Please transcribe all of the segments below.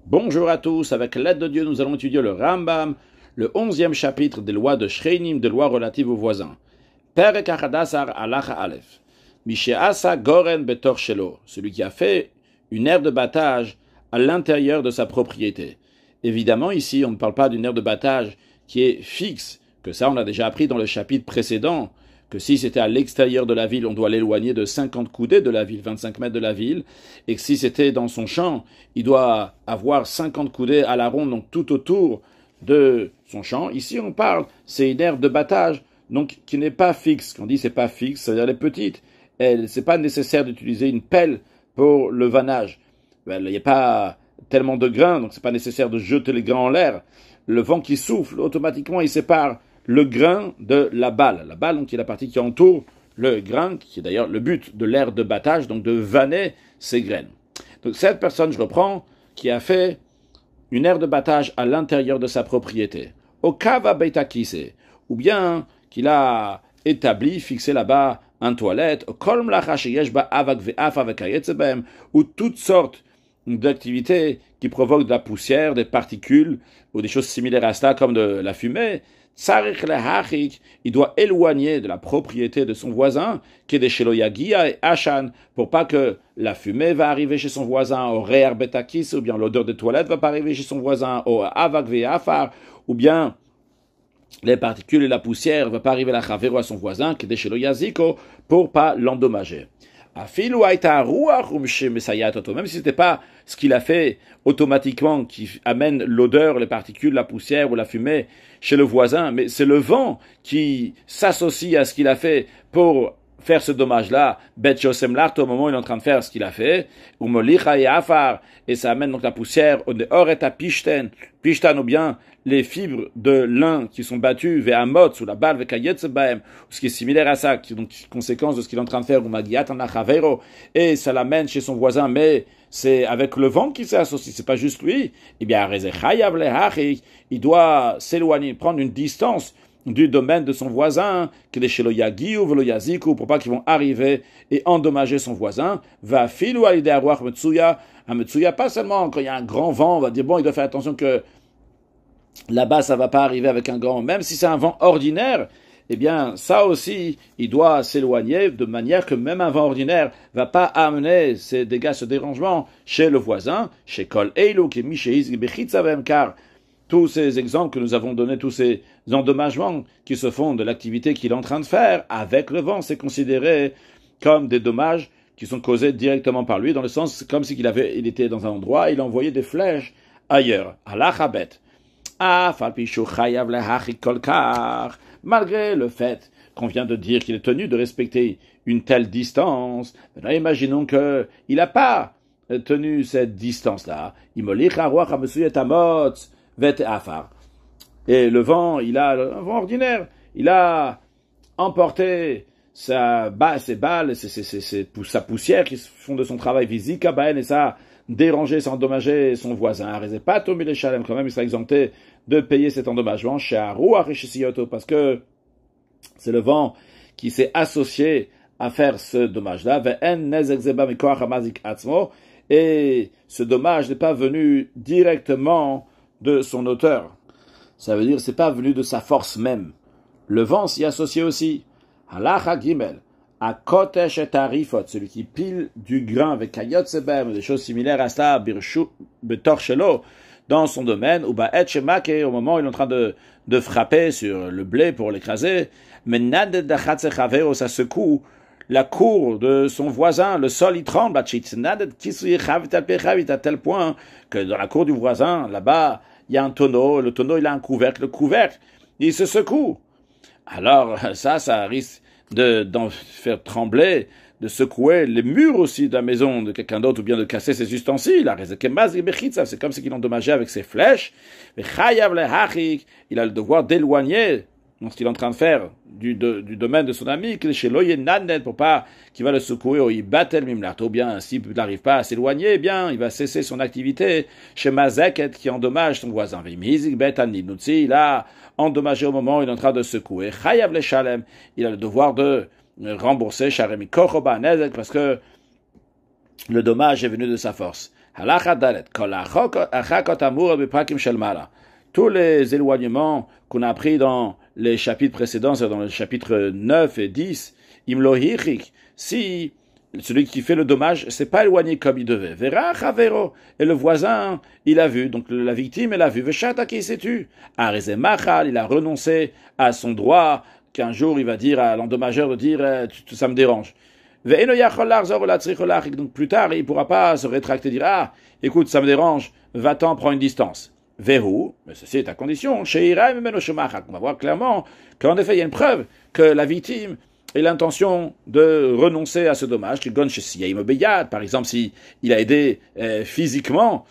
Bonjour à tous, avec l'aide de Dieu, nous allons étudier le Rambam, le 11e chapitre des lois de Shreinim, des lois relatives aux voisins. Perek Achadasar Alacha Aleph. Misheasa Goren Betor Shelo, celui qui a fait une aire de battage à l'intérieur de sa propriété. Évidemment, ici, on ne parle pas d'une aire de battage qui est fixe, que ça on l'a déjà appris dans le chapitre précédent, que si c'était à l'extérieur de la ville, on doit l'éloigner de 50 coudées de la ville, 25 mètres de la ville, et que si c'était dans son champ, il doit avoir 50 coudées à la ronde, donc tout autour de son champ. Ici, on parle, c'est une aire de battage, donc qui n'est pas fixe. Quand on dit c'est pas fixe, c'est-à-dire elle est petite. C'est pas nécessaire d'utiliser une pelle pour le vannage. Il n'y a pas tellement de grains, donc c'est pas nécessaire de jeter les grains en l'air. Le vent qui souffle, automatiquement, il sépare le grain de la balle. La balle, donc, qui est la partie qui entoure le grain, qui est d'ailleurs le but de l'aire de battage, donc de vanner ses graines. Donc cette personne, je reprends, qui a fait une aire de battage à l'intérieur de sa propriété. Au kava beitakise, ou bien qu'il a établi, fixé là-bas un toilette, ou toutes sortes d'activités qui provoquent de la poussière, des particules, ou des choses similaires à cela, comme de la fumée. Il doit éloigner de la propriété de son voisin, qui est des Sheloyagia et Ashan, pour pas que la fumée va arriver chez son voisin, au Re'er Betakis, ou bien l'odeur des toilettes va pas arriver chez son voisin, au Avak Ve'afar, ou bien les particules et la poussière va pas arriver à la Chavero à son voisin, qui est des Sheloyaziko, pour pas l'endommager. Même si c'était pas ce qu'il a fait automatiquement qui amène l'odeur, les particules, la poussière ou la fumée chez le voisin, mais c'est le vent qui s'associe à ce qu'il a fait pour faire ce dommage-là, Bet Yosem Lart, au moment où il est en train de faire ce qu'il a fait, ou Molicha et Afar, et ça amène donc la poussière, au Dehor et à Pishtan, ou bien les fibres de lin qui sont battues, Ve'amot, sous la balle, Ve'kayetzebaem, ce qui est similaire à ça, qui est donc conséquence de ce qu'il est en train de faire, ou Magiat Anachavero, et ça l'amène chez son voisin, mais c'est avec le vent qu'il s'est associé, c'est pas juste lui, eh bien, il doit s'éloigner, prendre une distance du domaine de son voisin, que les Sheloyagi ou Veloyaziku, pour pas qu'ils vont arriver et endommager son voisin, va filou à l'idée à Metsuya, pas seulement quand il y a un grand vent, on va dire, bon, il doit faire attention que là-bas, ça va pas arriver avec un grand, même si c'est un vent ordinaire, eh bien, ça aussi, il doit s'éloigner de manière que même un vent ordinaire va pas amener ces dégâts, ce dérangement chez le voisin, chez Kol Eilu, qui est Mishéiz, car tous ces exemples que nous avons donnés, tous ces endommagements qui se font de l'activité qu'il est en train de faire avec le vent, c'est considéré comme des dommages qui sont causés directement par lui, dans le sens comme si il était dans un endroit, il envoyait des flèches ailleurs. Alachabet. Malgré le fait qu'on vient de dire qu'il est tenu de respecter une telle distance, maintenant imaginons qu'il n'a pas tenu cette distance-là. Et le vent, il a un vent ordinaire. Il a emporté ses balles, sa poussière qui font de son travail physique, et ça a dérangé, ça a endommagé son voisin. Quand même, il sera exempté de payer cet endommagement parce que c'est le vent qui s'est associé à faire ce dommage-là. Et ce dommage n'est pas venu directement de son auteur. Ça veut dire c'est pas venu de sa force même. Le vent s'y associe aussi. Halacha Gimel, à Kotesh et Tarifot, celui qui pile du grain avec Kayot Sebem, des choses similaires à cela, Birshu, Betor Shelo, dans son domaine, ou Ba'et Shemake, au moment où il est en train de frapper sur le blé pour l'écraser, mais Naded Dachatse Chaveo, ça secoue la cour de son voisin, le sol il tremble, à tel point que dans la cour du voisin, là-bas, il y a un tonneau, le tonneau il a un couvercle, le couvercle, il se secoue. Alors ça risque d'en faire trembler, de secouer les murs aussi de la maison de quelqu'un d'autre, ou bien de casser ses ustensiles. C'est comme si il endommageait avec ses flèches. Il a le devoir d'éloigner ce qu'il est en train de faire du domaine de son ami, pour pas qu'il va le secourir, ou bien s'il n'arrive pas à s'éloigner, eh bien il va cesser son activité chez Mazeket qui endommage son voisin. Il a endommagé au moment où il est en train de secouer. Il a le devoir de rembourser parce que le dommage est venu de sa force. Halacha dalet, kol achakot amur beprakim shel mala. Tous les éloignements qu'on a appris dans les chapitres précédents, c'est dans les chapitres 9 et 10, imlo hichik, si celui qui fait le dommage s'est pas éloigné comme il devait. Vera chavero, et le voisin, il a vu, donc la victime, elle a vu. Veshata qui s'est tu. Areze machal, il a renoncé à son droit, qu'un jour il va dire à l'endommageur de dire, ça me dérange. Donc plus tard, il ne pourra pas se rétracter et dire, ah, écoute, ça me dérange, va-t'en, prends une distance. Verrou, mais ceci est à condition, chez on va voir clairement qu'en effet, il y a une preuve que la victime ait l'intention de renoncer à ce dommage, par exemple, si il a aidé physiquement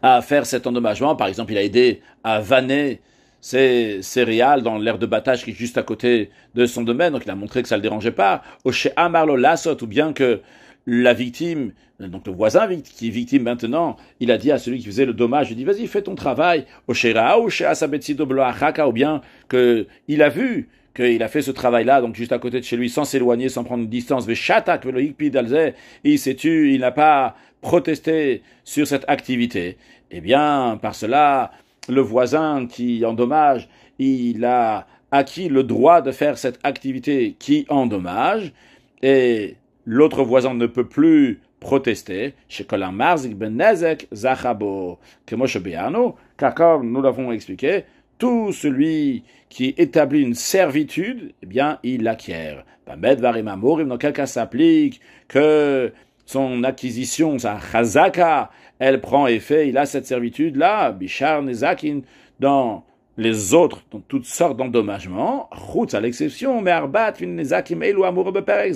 à faire cet endommagement, par exemple, il a aidé à vanner ses céréales dans l'aire de battage qui est juste à côté de son domaine, donc il a montré que ça ne le dérangeait pas, ou chez Amarlo Lassot, ou bien que la victime, donc le voisin qui est victime maintenant, il a dit à celui qui faisait le dommage, il dit vas-y fais ton travail, ou chez Asabetsido Bloachaka, ou bien qu'il a vu qu'il a fait ce travail-là, donc juste à côté de chez lui, sans s'éloigner, sans prendre une distance, et il s'est tué, il n'a pas protesté sur cette activité. Eh bien, par cela, le voisin qui endommage, il a acquis le droit de faire cette activité qui endommage, et l'autre voisin ne peut plus protester, car comme nous l'avons expliqué, tout celui qui établit une servitude, eh bien, il l'acquiert. Dans quel cas s'applique que son acquisition, sa chazaka, elle prend effet, il a cette servitude-là, bishar nezakin, dans les autres, dans toutes sortes d'endommagements, chutz à l'exception, mais arbat fin nezakim elu amur beperek,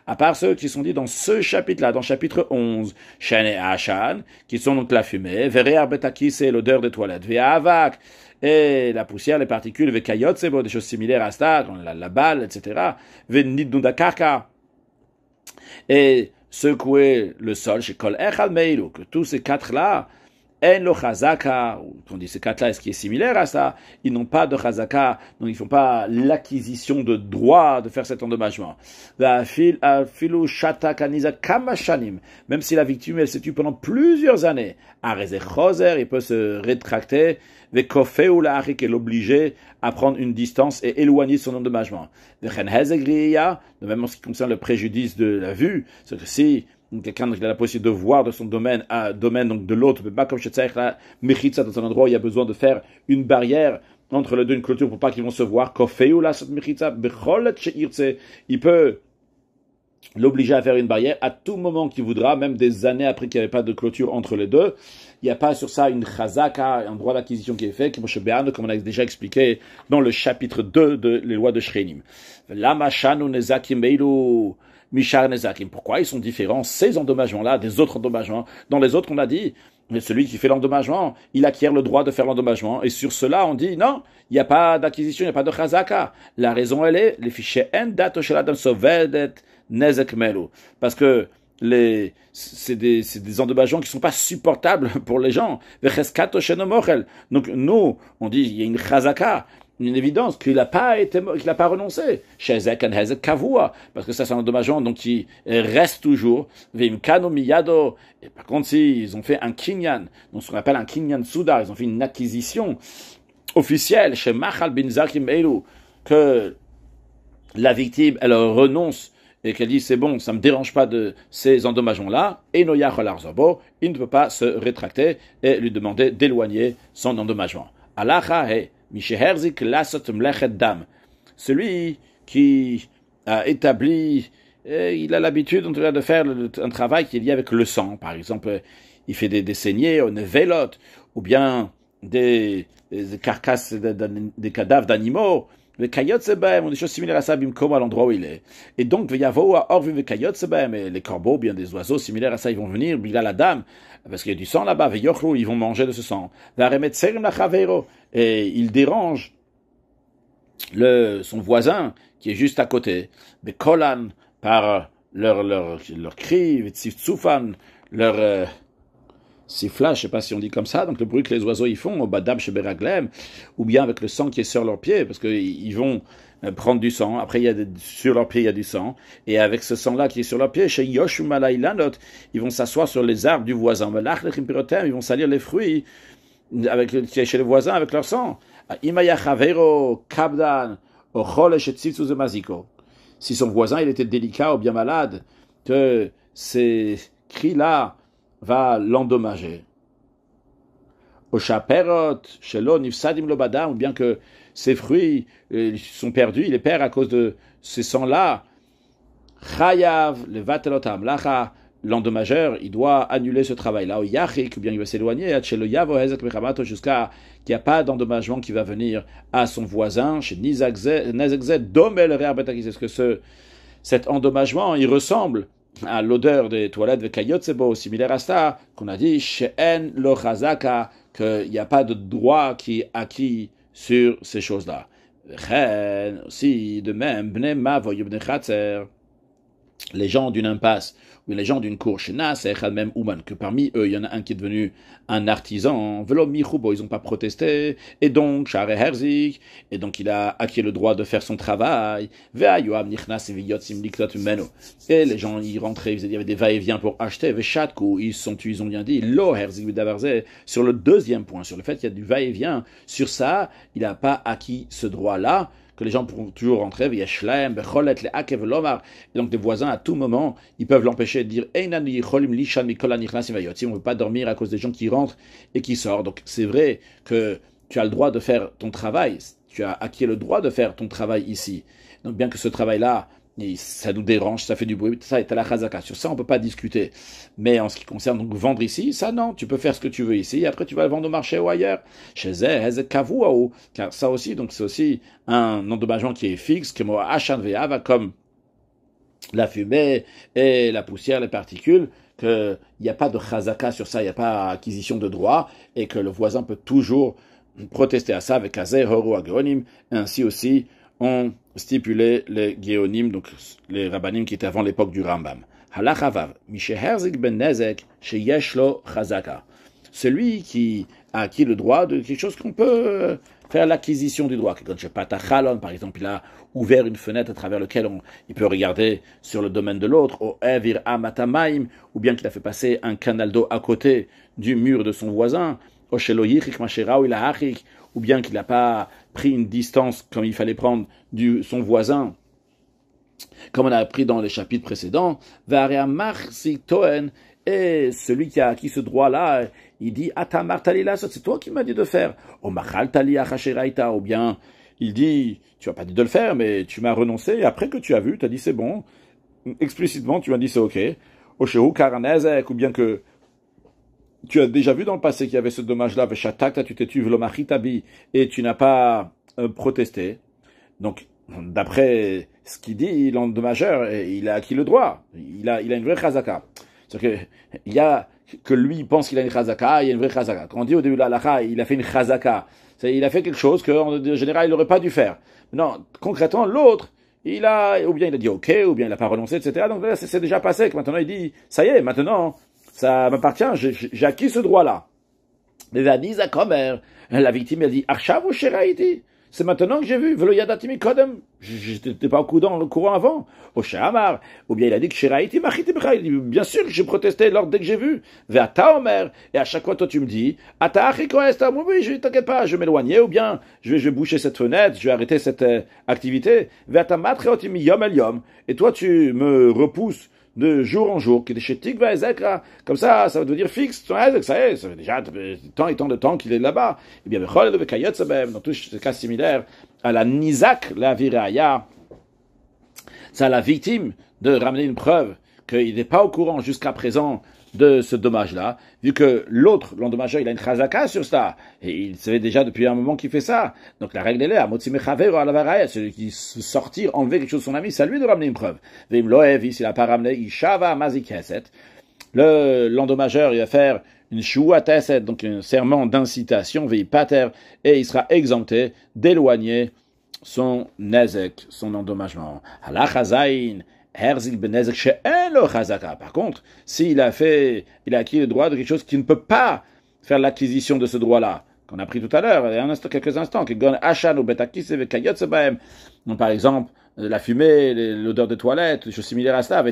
à part ceux qui sont dits dans ce chapitre-là, dans le chapitre 11, shen et ashan, qui sont donc la fumée, verer betaki, c'est l'odeur des toilettes, ve'avak, et la poussière, les particules, ve'kayot, c'est des choses similaires à ça, la balle, etc., ve'nidundakarka, et secouer le sol chez Kol Echad Meilu, que tous ces quatre-là, en lo chazaka, on dit ces quatre-là, ce qui est similaire à ça, ils n'ont pas de chazaka, donc ils font pas l'acquisition de droit de faire cet endommagement. Même si la victime, elle s'est tue pendant plusieurs années, il peut se rétracter, est obligé à prendre une distance et éloigner son endommagement. De même en ce qui concerne le préjudice de la vue, c'est que si quelqu'un a la possibilité de voir de son domaine à domaine donc de l'autre, mais pas comme chez Tsaïch, la Mechitza, dans un endroit où il y a besoin de faire une barrière entre les deux, une clôture pour pas qu'ils vont se voir, il peut l'obliger à faire une barrière à tout moment qu'il voudra, même des années après qu'il n'y avait pas de clôture entre les deux. Il n'y a pas sur ça une chazaka, un droit d'acquisition qui est fait, comme on a déjà expliqué dans le chapitre 2 de les lois de Shrenim. Pourquoi ils sont différents, ces endommagements-là, des autres endommagements? Dans les autres, on a dit, celui qui fait l'endommagement, il acquiert le droit de faire l'endommagement. Et sur cela, on dit, non, il n'y a pas d'acquisition, il n'y a pas de chazaka. La raison, elle est, les fichiers parce que c'est des endommagements qui sont pas supportables pour les gens. Donc, nous, on dit, il y a une chazaka, une évidence qu'il n'a pas renoncé. Parce que ça, c'est un endommagement, donc, qui reste toujours. Et par contre, s'ils ont fait un kinyan, donc ce qu'on appelle un kinyan soudar, ils ont fait une acquisition officielle chez Machal bin Zakim Eilu, que la victime, elle renonce et qu'elle dit c'est bon, ça me dérange pas de ces endommagements-là, et il ne peut pas se rétracter et lui demander d'éloigner son endommagement. Celui qui a établi, il a l'habitude en tout cas de faire un travail qui est lié avec le sang, par exemple, il fait des saignées, une vélote, ou bien des carcasses, des cadavres d'animaux, des choses similaires à ça, comme à l'endroit où il est. Et donc, les corbeaux, bien des oiseaux similaires à ça, ils vont venir, il a la dame, parce qu'il y a du sang là-bas, ils vont manger de ce sang. Et il dérange son voisin, qui est juste à côté. Par leur cri, leur Sifla, je ne sais pas si on dit comme ça, donc le bruit que les oiseaux ils font, au badam chez Beraglem, ou bien avec le sang qui est sur leurs pieds, parce qu'ils vont prendre du sang, après sur leurs pieds il y a du sang, et avec ce sang-là qui est sur leurs pieds, chez Yoshumalaïlanot, ils vont s'asseoir sur les arbres du voisin, ils vont salir les fruits qui est chez le voisin avec leur sang. Si son voisin il était délicat ou bien malade, que ces cris-là va l'endommager. Au chaperot, shelo nifsadim lobadam, ou bien que ses fruits sont perdus, il les perd à cause de ces sangs-là. Chayav, le vatelotam, lacha, l'endommageur, il doit annuler ce travail-là. Au yachik, ou bien il va s'éloigner, jusqu'à qu'il n'y a pas d'endommagement qui va venir à son voisin. Chez Nizakzeh, domel re'arbetakis, est-ce que cet endommagement, il ressemble à l'odeur des toilettes de Kayotsebo, similaire à ça, qu'on a dit, She'en lo chazaka, qu'il n'y a pas de droit qui est acquis sur ces choses-là. Aussi, de même, bne mavo yubne chatzer, les gens d'une impasse, ou les gens d'une cour, même Ouman, que parmi eux, il y en a un qui est devenu un artisan, Velo Michubo, ils n'ont pas protesté, et donc, Share Herzik, et donc il a acquis le droit de faire son travail, et les gens y rentraient, il y avait des va-et-vient pour acheter, ils ont bien dit, Lo Herzik Bidavarze, sur le deuxième point, sur le fait qu'il y a du va-et-vient, sur ça, il n'a pas acquis ce droit-là, que les gens pourront toujours rentrer, et donc les voisins, à tout moment, ils peuvent l'empêcher de dire « On ne veut pas dormir à cause des gens qui rentrent et qui sortent. » Donc c'est vrai que tu as le droit de faire ton travail, tu as acquis le droit de faire ton travail ici. Donc bien que ce travail-là, ça nous dérange, ça fait du bruit, ça est à la chazaka. Sur ça, on ne peut pas discuter. Mais en ce qui concerne donc vendre ici, ça non, tu peux faire ce que tu veux ici, et après tu vas le vendre au marché ou ailleurs. Chez Kavuao, car ça aussi, donc c'est aussi un endommagement qui est fixe, comme la fumée et la poussière, les particules, qu'il n'y a pas de chazaka sur ça, il n'y a pas acquisition de droit, et que le voisin peut toujours protester à ça avec Azeh, Horu, Ageonim, ainsi aussi, ont stipulé les Géonim, donc les Rabbanim qui étaient avant l'époque du Rambam. Halachavav, Misheherzik ben Nezek, Sheyeshlo Chazaka. Celui qui a acquis le droit de quelque chose qu'on peut faire l'acquisition du droit. Quand je patachalon, par exemple, il a ouvert une fenêtre à travers laquelle il peut regarder sur le domaine de l'autre, ou evir amatamaim, ou bien qu'il a fait passer un canal d'eau à côté du mur de son voisin, ou sheloyichik mashera ou ilahachik, ou bien qu'il n'a pas pris une distance comme il fallait prendre son voisin, comme on a appris dans les chapitres précédents, et celui qui a acquis ce droit-là, il dit, c'est toi qui m'as dit de faire, ou bien il dit, tu n'as pas dit de le faire, mais tu m'as renoncé, et après que tu as vu, tu as dit c'est bon, explicitement tu m'as dit c'est ok, ou bien que tu as déjà vu dans le passé qu'il y avait ce dommage-là, tu t'es tué, et tu n'as pas protesté. Donc, d'après ce qu'il dit, l'endommageur, il a acquis le droit. Il a une vraie chazaka. C'est-à-dire qu'il y a que lui pense qu'il a une chazaka, il y a une vraie chazaka. Quand on dit au début de la il a fait une chazaka. Il a fait quelque chose qu'en général, il n'aurait pas dû faire. Non, concrètement, l'autre, ou bien il a dit ok, ou bien il n'a pas renoncé, etc. Donc là, c'est déjà passé. Que maintenant, il dit, ça y est, maintenant, ça m'appartient, j'ai acquis ce droit-là. Mais la victime, elle dit, Arshav ou Sheraïti? C'est maintenant que j'ai vu, Velo Yadatimi Kodem. J'étais pas au courant avant. Au Shamar. Ou bien il a dit que Sheraïti Machiti Bcha. Il dit, bien sûr que j'ai protesté dès que j'ai vu. Ve'ata Omer. Et à chaque fois, toi, tu me dis, Ata Achiko Esta. Oui, t'inquiète pas, je vais m'éloigner, ou bien, je vais boucher cette fenêtre, je vais arrêter cette activité. Ve'ata Matreotimi Yom El Yom. Et toi, tu me repousses de jour en jour, comme ça va devenir fixe, ça y est, ça fait déjà tant et tant de temps qu'il est là-bas. Et bien, dans tous ces cas similaires à la Nizak, la Viraya, c'est à la victime de ramener une preuve qu'il n'est pas au courant jusqu'à présent de ce dommage-là, vu que l'endommageur, il a une chazaka sur ça, et il savait déjà depuis un moment qu'il fait ça. Donc la règle est là, celui qui sortir, enlever quelque chose de son ami, c'est à lui de ramener une preuve. S'il n'a pas ramené, l'endommageur, il va faire une shuateset, donc un serment d'incitation, pater, et il sera exempté d'éloigner son nezek, son endommagement. Halachazain, Herzik benezek she'en lo chazaka. Par contre, s'il a acquis le droit de quelque chose qui ne peut pas faire l'acquisition de ce droit-là, qu'on a pris tout à l'heure, il y a quelques instants, par exemple, la fumée, l'odeur des toilettes, des choses similaires à cela,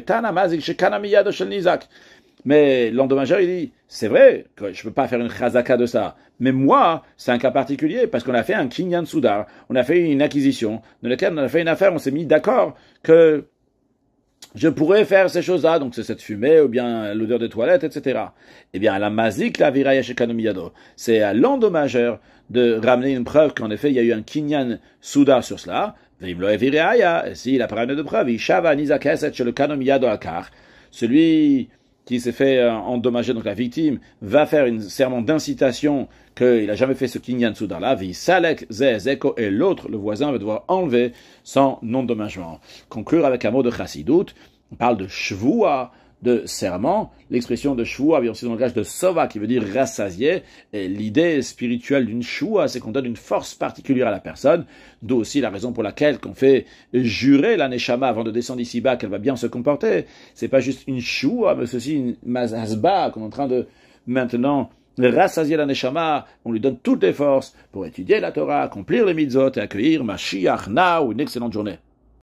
mais l'endommageur, il dit, c'est vrai que je ne peux pas faire une chazaka de ça, mais moi, c'est un cas particulier, parce qu'on a fait un kinyan soudar, on a fait une acquisition, dans laquelle on a fait une affaire, on s'est mis d'accord que je pourrais faire ces choses-là, donc c'est cette fumée, ou bien l'odeur des toilettes, etc. Eh bien, la mazik, la viraya shekanomiyado, c'est à l'endommageur de ramener une preuve qu'en effet, il y a eu un kinyan souda sur cela, vimlo e viraya, et s'il a pas de preuve, il shava nizakeset chez le kanomiyado akar, celui qui s'est fait endommager, donc la victime, va faire un serment d'incitation qu'il n'a jamais fait ce kinyan soudar-là, vi salek ze zeko, et l'autre, le voisin, va devoir enlever son endommagement. Conclure avec un mot de chassidout, on parle de shvua, de serment. L'expression de shvua vient aussi dans le langage de sova, qui veut dire rassasié, et l'idée spirituelle d'une shvua, c'est qu'on donne une force particulière à la personne, d'où aussi la raison pour laquelle qu'on fait jurer la neshama avant de descendre ici-bas qu'elle va bien se comporter. C'est pas juste une shvua, mais c'est aussi une mazazba qu'on est en train de maintenant rassasier la neshama, on lui donne toutes les forces pour étudier la Torah, accomplir les mitzvot et accueillir Mashiach now, une excellente journée.